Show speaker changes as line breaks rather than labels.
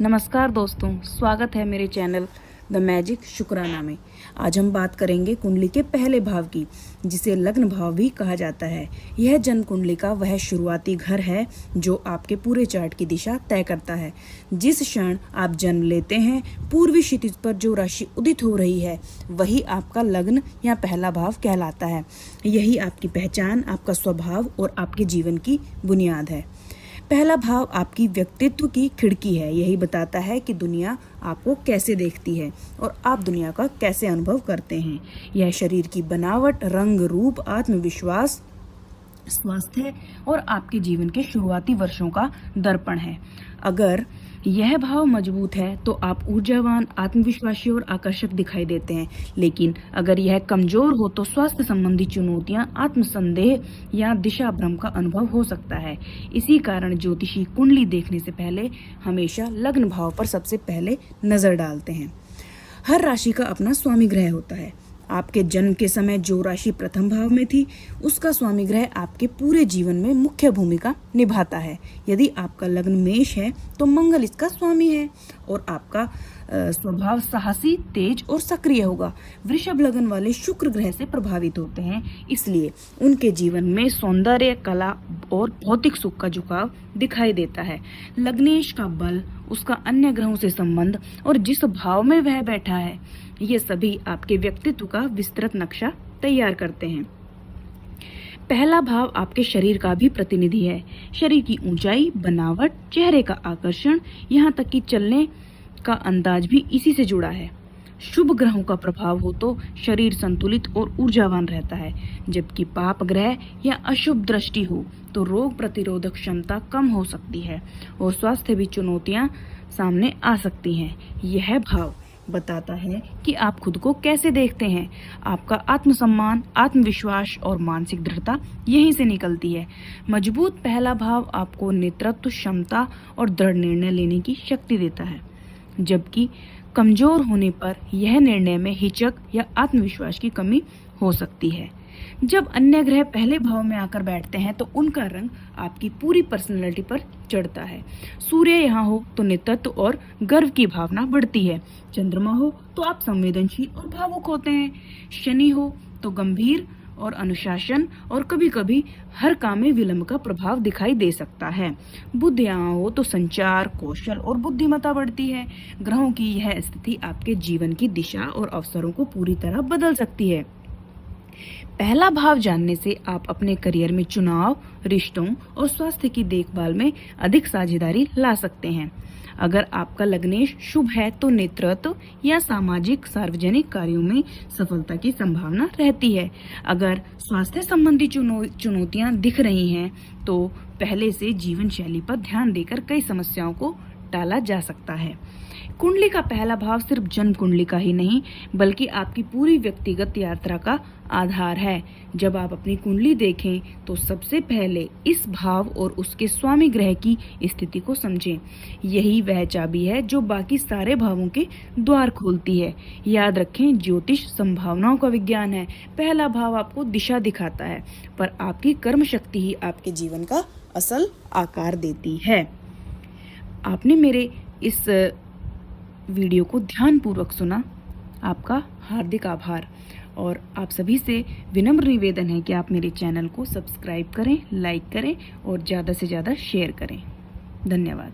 नमस्कार दोस्तों, स्वागत है मेरे चैनल द मैजिक शुक्राना में। आज हम बात करेंगे कुंडली के पहले भाव की, जिसे लग्न भाव भी कहा जाता है। यह जन्म कुंडली का वह शुरुआती घर है जो आपके पूरे चार्ट की दिशा तय करता है। जिस क्षण आप जन्म लेते हैं, पूर्वी क्षितिज पर जो राशि उदित हो रही है वही आपका लग्न या पहला भाव कहलाता है। यही आपकी पहचान, आपका स्वभाव और आपके जीवन की बुनियाद है। पहला भाव आपकी व्यक्तित्व की खिड़की है। यही बताता है कि दुनिया आपको कैसे देखती है और आप दुनिया का कैसे अनुभव करते हैं। यह शरीर की बनावट, रंग, रूप, आत्मविश्वास, स्वास्थ्य और आपके जीवन के शुरुआती वर्षों का दर्पण है। अगर यह भाव मजबूत है तो आप ऊर्जावान, आत्मविश्वासी और आकर्षक दिखाई देते हैं। लेकिन अगर यह कमजोर हो तो स्वास्थ्य संबंधी चुनौतियां, आत्मसंदेह या दिशा भ्रम का अनुभव हो सकता है। इसी कारण ज्योतिषी कुंडली देखने से पहले हमेशा लग्न भाव पर सबसे पहले नजर डालते हैं। हर राशि का अपना स्वामी ग्रह होता है। आपके जन्म के समय जो राशि प्रथम भाव में थी, उसका स्वामी ग्रह आपके पूरे जीवन में मुख्य भूमिका निभाता है। यदि आपका लग्न मेष है तो मंगल इसका स्वामी है और आपका स्वभाव साहसी, तेज और सक्रिय होगा। वृषभ लग्न वाले शुक्र ग्रह से प्रभावित होते हैं, इसलिए उनके जीवन में सौंदर्य, कला और भौतिक सुख का झुकाव दिखाई देता है। लग्नेश का बल, उसका अन्य ग्रहों से संबंध और जिस भाव में वह बैठा है, ये सभी आपके व्यक्तित्व का विस्तृत नक्शा तैयार करते हैं। पहला भाव आपके शरीर का भी प्रतिनिधि है। शरीर की ऊंचाई, बनावट, चेहरे का आकर्षण, यहाँ तक कि चलने का अंदाज भी इसी से जुड़ा है। शुभ ग्रहों का प्रभाव हो तो शरीर संतुलित और ऊर्जावान रहता है, जबकि पाप ग्रह या अशुभ दृष्टि हो तो रोग प्रतिरोधक क्षमता कम हो सकती है और स्वास्थ्य भी चुनौतियां सामने आ सकती हैं। यह भाव बताता है कि आप खुद को कैसे देखते हैं। आपका आत्मसम्मान, आत्मविश्वास और मानसिक दृढ़ता यहीं से निकलती है। मजबूत पहला भाव आपको नेतृत्व क्षमता और दृढ़ निर्णय लेने की शक्ति देता है, जबकि कमजोर होने पर यह निर्णय में हिचक या आत्मविश्वास की कमी हो सकती है। जब अन्य ग्रह पहले भाव में आकर बैठते हैं तो उनका रंग आपकी पूरी पर्सनैलिटी पर चढ़ता है। सूर्य यहाँ हो तो नेतृत्व और गर्व की भावना बढ़ती है। चंद्रमा हो तो आप संवेदनशील और भावुक होते हैं। शनि हो तो गंभीर और अनुशासन और कभी कभी हर काम में विलंब का प्रभाव दिखाई दे सकता है। बुध यहाँ हो तो संचार, कौशल और बुद्धिमत्ता बढ़ती है। ग्रहों की यह स्थिति आपके जीवन की दिशा और अवसरों को पूरी तरह बदल सकती है। पहला भाव जानने से आप अपने करियर में चुनाव, रिश्तों और स्वास्थ्य की देखभाल में अधिक साझेदारी ला सकते हैं। अगर आपका लग्नेश शुभ है तो नेतृत्व या सामाजिक सार्वजनिक कार्यों में सफलता की संभावना रहती है। अगर स्वास्थ्य संबंधी चुनौतियां दिख रही हैं तो पहले से जीवन शैली पर ध्यान देकर कई समस्याओं को टाला जा सकता है। कुंडली का पहला भाव सिर्फ जन्म कुंडली का ही नहीं बल्कि आपकी पूरी व्यक्तिगत यात्रा का आधार है। जब आप अपनी कुंडली देखें तो सबसे पहले इस भाव और उसके स्वामी ग्रह की स्थिति को समझें। यही वह चाबी है जो बाकी सारे भावों के द्वार खोलती है। याद रखें, ज्योतिष संभावनाओं का विज्ञान है। पहला भाव आपको दिशा दिखाता है, पर आपकी कर्म शक्ति ही आपके जीवन का असल आकार देती है। आपने मेरे इस वीडियो को ध्यानपूर्वक सुना, आपका हार्दिक आभार। और आप सभी से विनम्र निवेदन है कि आप मेरे चैनल को सब्सक्राइब करें, लाइक करें और ज़्यादा से ज़्यादा शेयर करें। धन्यवाद।